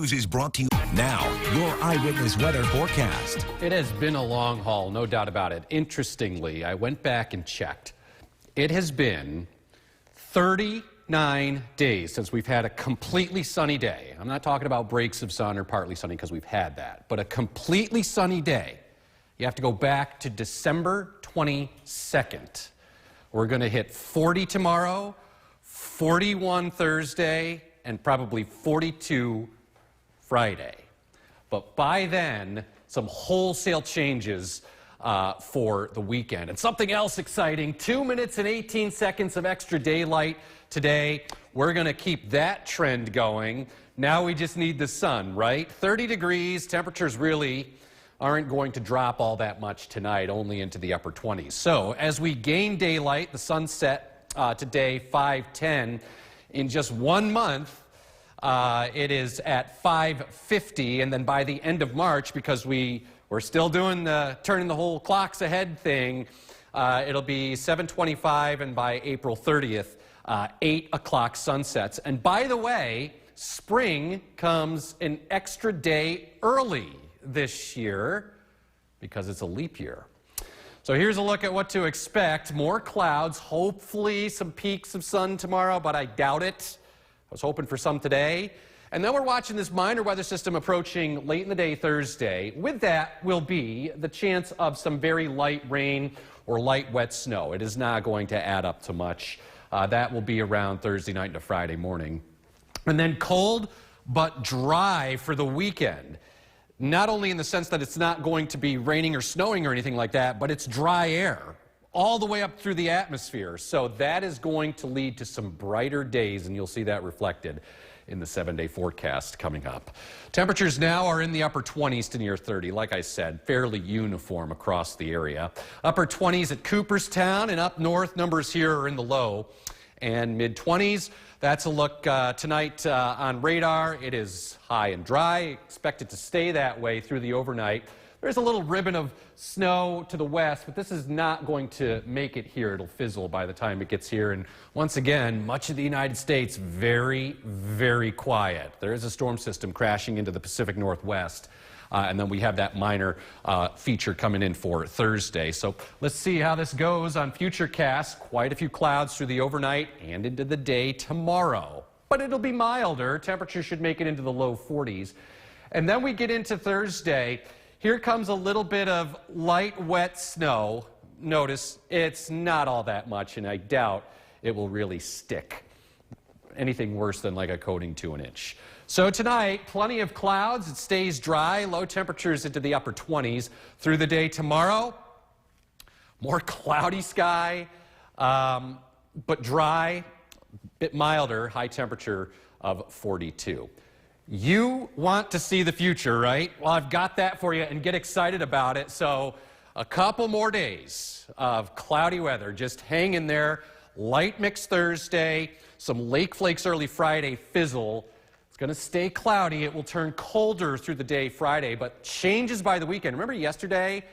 News is brought to you now. Your eyewitness weather forecast. It has been a long haul, no doubt about it. Interestingly, I went back and checked. It has been 39 days since we've had a completely sunny day. I'm not talking about breaks of sun or partly sunny because we've had that, but a completely sunny day. You have to go back to December 22nd. We're going to hit 40 tomorrow, 41 Thursday, and probably 42 Friday. But by then, some wholesale changes for the weekend. And something else exciting, 2 minutes and 18 seconds of extra daylight today. We're going to keep that trend going. Now we just need the sun, right? 30 degrees, temperatures really aren't going to drop all that much tonight, only into the upper 20s. So as we gain daylight, the sunset today, 5:10. In just 1 month, it is at 5:50, and then by the end of March, because we're still doing the turning the whole clocks ahead thing, it'll be 7:25, and by April 30th, 8 o'clock sunsets. And by the way, spring comes an extra day early this year because it's a leap year. So here's a look at what to expect. More clouds, hopefully some peaks of sun tomorrow, but I doubt it. I was hoping for some today. And then we're watching this minor weather system approaching late in the day Thursday. With that will be the chance of some very light rain or light wet snow. It is not going to add up to much. That will be around Thursday night into Friday morning. And then cold but dry for the weekend. Not only in the sense that it's not going to be raining or snowing or anything like that, but it's dry air all the way up through the atmosphere. So that is going to lead to some brighter days, and you'll see that reflected in the 7-day forecast coming up. Temperatures now are in the upper 20s to near 30. Like I said, fairly uniform across the area. Upper 20s at Cooperstown, and up north, numbers here are in the low and mid-20s. That's a look tonight on radar. It is high and dry. Expect it to stay that way through the overnight. There's a little ribbon of snow to the west, but this is not going to make it here. It'll fizzle by the time it gets here. And once again, much of the United States very, very quiet. There is a storm system crashing into the Pacific Northwest. And then we have that minor feature coming in for Thursday. So let's see how this goes on Futurecast. Quite a few clouds through the overnight and into the day tomorrow. But it'll be milder. Temperatures should make it into the low 40s. And then we get into Thursday. Here comes a little bit of light, wet snow. Notice it's not all that much, and I doubt it will really stick. Anything worse than like a coating to an inch. So tonight, plenty of clouds. It stays dry. Low temperatures into the upper 20s. Through the day tomorrow, more cloudy sky, but dry, a bit milder, high temperature of 42. You want to see the future, right? Well, I've got that for you, and get excited about it. So a couple more days of cloudy weather. Just hang in there. Light mix Thursday, some lake flakes early Friday, fizzle. It's going to stay cloudy. It will turn colder through the day Friday, but changes by the weekend. Remember yesterday,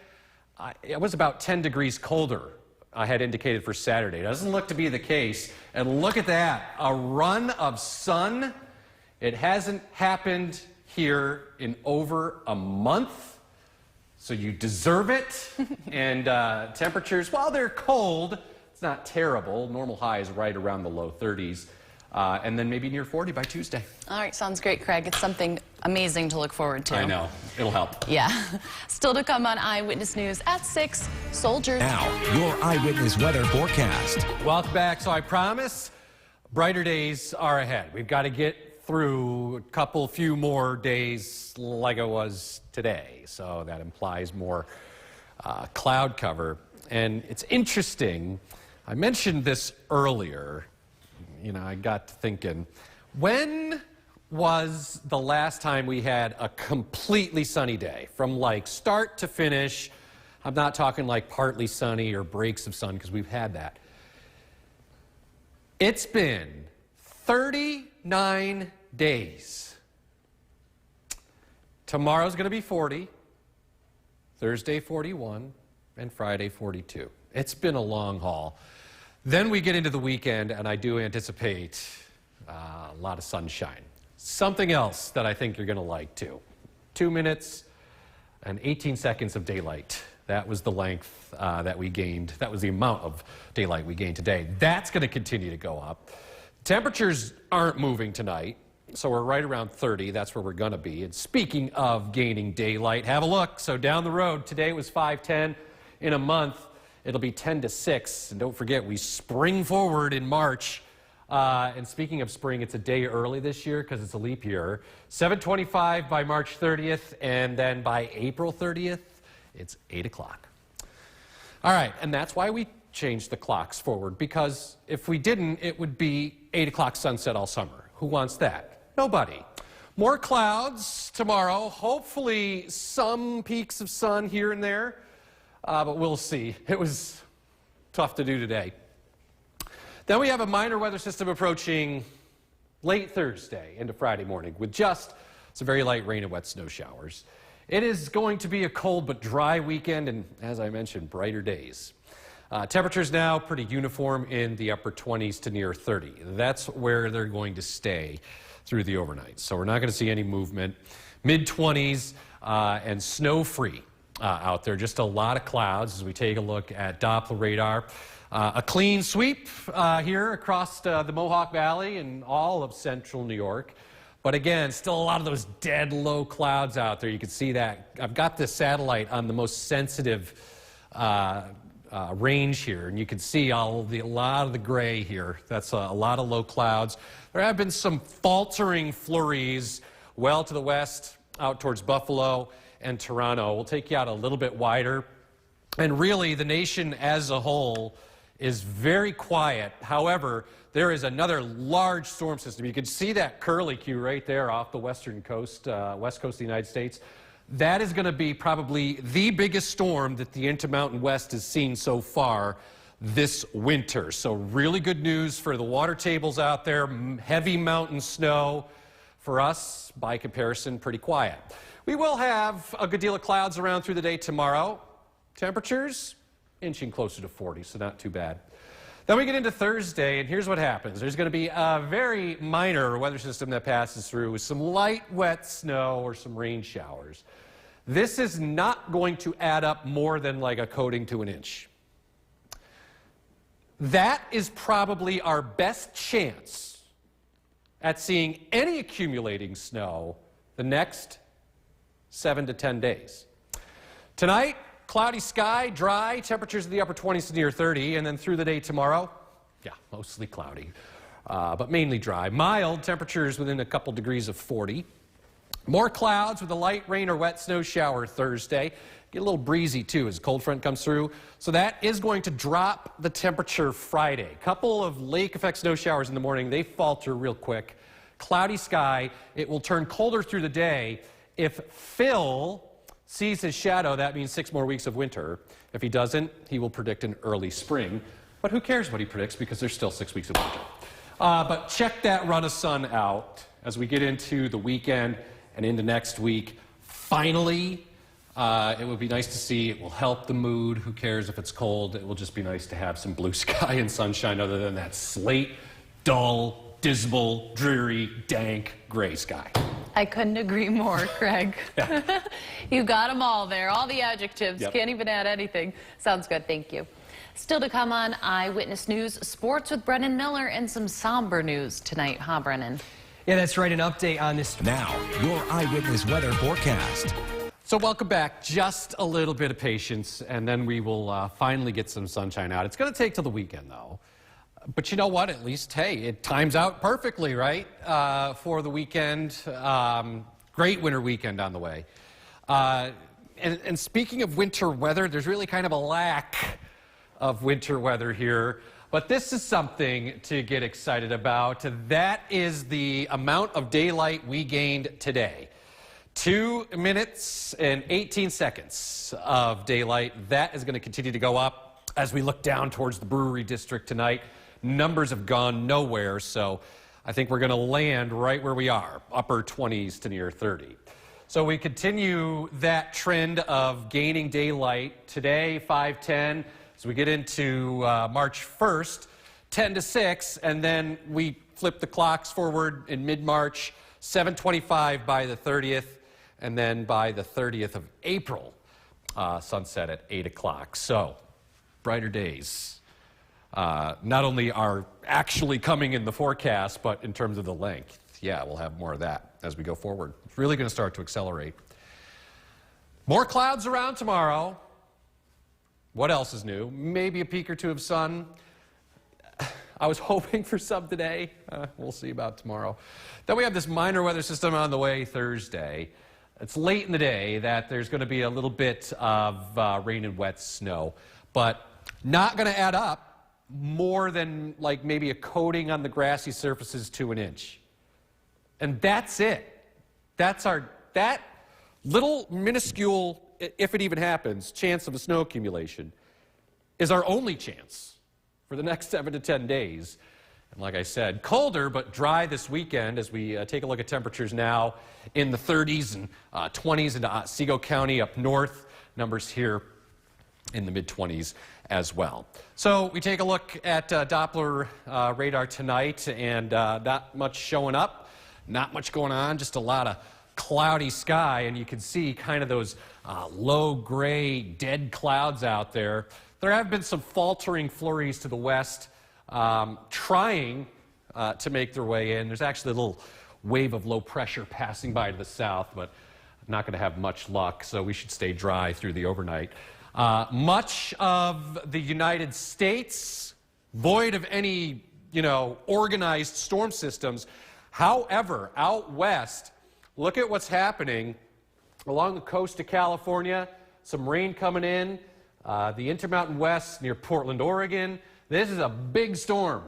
it was about 10 degrees colder, I had indicated for Saturday. It doesn't look to be the case. And look at that, a run of sun. It hasn't happened here in over a month, so you deserve it. And temperatures, while they're cold, it's not terrible. Normal high is right around the low 30s. And then maybe near 40 by Tuesday. All right, sounds great, Craig. It's something amazing to look forward to. I know. It'll help. Yeah. Still to come on Eyewitness News at 6, soldiers. Now, your eyewitness weather forecast. Welcome back. So I promise brighter days are ahead. We've got to get through a few more days like it was today. So that implies more cloud cover. And it's interesting. I mentioned this earlier. You know, I got to thinking, when was the last time we had a completely sunny day from like start to finish? I'm not talking like partly sunny or breaks of sun, because we've had that. It's been 39 days. Tomorrow's going to be 40, Thursday 41, and Friday 42. It's been a long haul. Then we get into the weekend, and I do anticipate a lot of sunshine. something else that I think you're going to like too. 2 minutes and 18 seconds of daylight. That was the length that we gained. That was the amount of daylight we gained today. That's going to continue to go up. Temperatures aren't moving tonight, so we're right around 30. That's where we're going to be. And speaking of gaining daylight, have a look. So down the road, today was 5:10. In a month, it'll be 10 to 6. And don't forget, we spring forward in March. And speaking of spring, it's a day early this year because it's a leap year. 7:25 by March 30th, and then by April 30th, it's 8 o'clock. All right, and that's why we changed the clocks forward, because if we didn't, it would be 8 o'clock sunset all summer. Who wants that? Nobody. More clouds tomorrow, hopefully some peaks of sun here and there, but we'll see. It was tough to do today. Then we have a minor weather system approaching late Thursday into Friday morning with just some very light rain and wet snow showers. It is going to be a cold but dry weekend and, as I mentioned, brighter days. Temperatures now pretty uniform in the upper 20s to near 30. That's where they're going to stay through the overnight. So we're not going to see any movement. Mid-20s and snow-free out there. Just a lot of clouds as we take a look at Doppler radar. A clean sweep here across the Mohawk Valley and all of central New York. But again, still a lot of those dead low clouds out there. You can see that. I've got this satellite on the most sensitive range here, and you can see a lot of the gray here. That's a lot of low clouds. There have been some faltering flurries well to the west, out towards Buffalo and Toronto. We'll take you out a little bit wider. And really, the nation as a whole is very quiet. However, there is another large storm system. You can see that curlicue right there off the western coast, west coast of the United States. That is going to be probably the biggest storm that the Intermountain West has seen so far this winter. So really good news for the water tables out there. Heavy mountain snow. For us, by comparison, pretty quiet. We will have a good deal of clouds around through the day tomorrow. Temperatures inching closer to 40, so not too bad. Then we get into Thursday, and here's what happens. There's going to be a very minor weather system that passes through with some light, wet snow or some rain showers. This is not going to add up more than like a coating to an inch. That is probably our best chance at seeing any accumulating snow the next 7 to 10 days. Tonight, cloudy sky, dry, temperatures in the upper 20s to near 30, and then through the day tomorrow, yeah, mostly cloudy, but mainly dry. Mild temperatures within a couple degrees of 40. More clouds with a light rain or wet snow shower Thursday. Get a little breezy too as cold front comes through. So that is going to drop the temperature Friday. Couple of lake effect snow showers in the morning. They falter real quick. Cloudy sky. It will turn colder through the day. If Phil sees his shadow, that means 6 more weeks of winter. If he doesn't, he will predict an early spring. But who cares what he predicts because there's still 6 weeks of winter. But check that run of sun out as we get into the weekend and into next week. Finally, it would be nice to see. It will help the mood. Who cares if it's cold? It will just be nice to have some blue sky and sunshine other than that slate, dull, dismal, dreary, dank, gray sky. I couldn't agree more, Craig. Yeah. You got them all there, all the adjectives. Yep. Can't even add anything. Sounds good, thank you. Still to come on Eyewitness News, sports with Brennan Miller, and some somber news tonight, huh, Brennan? Yeah, that's right, an update on this. Now, your Eyewitness Weather forecast. So welcome back. Just a little bit of patience, and then we will finally get some sunshine out. It's going to take till the weekend, though. But you know what? At least, hey, it times out perfectly, right, for the weekend. Great winter weekend on the way. And speaking of winter weather, there's really kind of a lack of winter weather here. But this is something to get excited about. That is the amount of daylight we gained today. 2 minutes and 18 seconds of daylight. That is going to continue to go up as we look down towards the Brewery District tonight. Numbers have gone nowhere, so I think we're going to land right where we are, upper 20s to near 30. So we continue that trend of gaining daylight today, 5:10, as we get into March 1st, 10 to 6, and then we flip the clocks forward in mid-March, 7:25 by the 30th, and then by the 30th of April, sunset at 8 o'clock. So, brighter days. Not only are actually coming in the forecast, but in terms of the length. Yeah, we'll have more of that as we go forward. It's really going to start to accelerate. More clouds around tomorrow. What else is new? Maybe a peak or two of sun. I was hoping for some today. We'll see about tomorrow. Then we have this minor weather system on the way Thursday. It's late in the day that there's going to be a little bit of rain and wet snow, but not going to add up more than like maybe a coating on the grassy surfaces to an inch. And that's it. That little minuscule, if it even happens, chance of a snow accumulation is our only chance for the next 7 to 10 days. And like I said, colder but dry this weekend as we take a look at temperatures now in the 30s and 20s in Otsego County up north. Numbers here in the mid-20s as well. So we take a look at Doppler radar tonight, and not much showing up, not much going on, just a lot of cloudy sky, and you can see kind of those low gray dead clouds out there. There have been some faltering flurries to the west trying to make their way in. There's actually a little wave of low pressure passing by to the south, but not going to have much luck, so we should stay dry through the overnight. Much of the United States void of any, organized storm systems. However, out west, look at what's happening along the coast of California. Some rain coming in. The Intermountain West near Portland, Oregon. This is a big storm.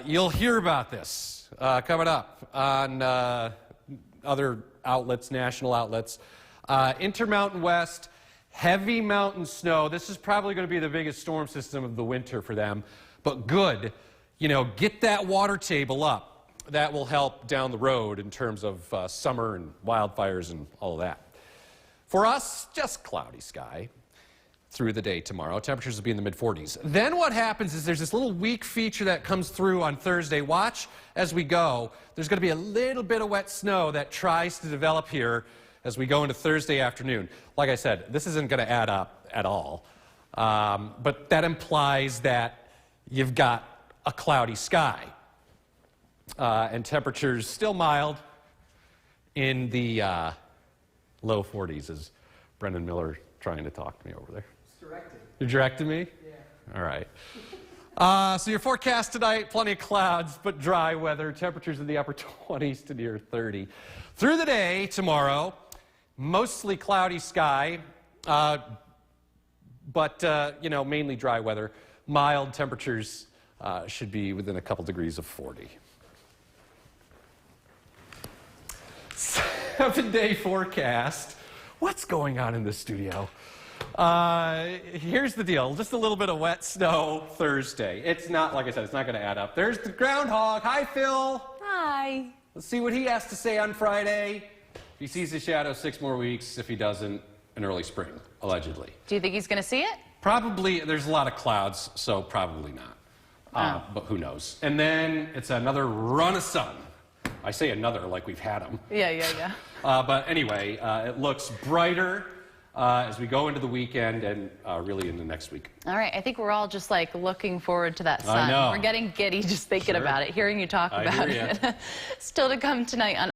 You'll hear about this coming up on other outlets, national outlets. Intermountain West, heavy mountain snow. This is probably going to be the biggest storm system of the winter for them. But good, get that water table up. That will help down the road in terms of summer and wildfires and all of that. For us, just cloudy sky through the day tomorrow. Temperatures will be in the mid-40s. Then what happens is there's this little weak feature that comes through on Thursday. Watch as we go. There's going to be a little bit of wet snow that tries to develop here as we go into Thursday afternoon. Like I said, this isn't going to add up at all. But that implies that you've got a cloudy sky. And temperatures still mild in the low 40s, is Brendan Miller trying to talk to me over there. You're directing me? Yeah. All right. So your forecast tonight, plenty of clouds, but dry weather. Temperatures in the upper 20s to near 30. Through the day tomorrow, mostly cloudy sky, but, mainly dry weather. Mild temperatures should be within a couple degrees of 40. 7-day forecast. What's going on in the studio? Here's the deal. Just a little bit of wet snow Thursday. It's not, like I said, it's not going to add up. There's the groundhog. Hi, Phil. Hi. Let's see what he has to say on Friday. If he sees the shadow, 6 more weeks. If he doesn't, an early spring, allegedly. Do you think he's going to see it? Probably. There's a lot of clouds, so probably not. But who knows? And then it's another run of sun. I say another like we've had them. Yeah. But anyway, it looks brighter as we go into the weekend and really into next week. All right. I think we're all just looking forward to that sun. I know. We're getting giddy just thinking about it, hearing you talk about it. Still to come tonight on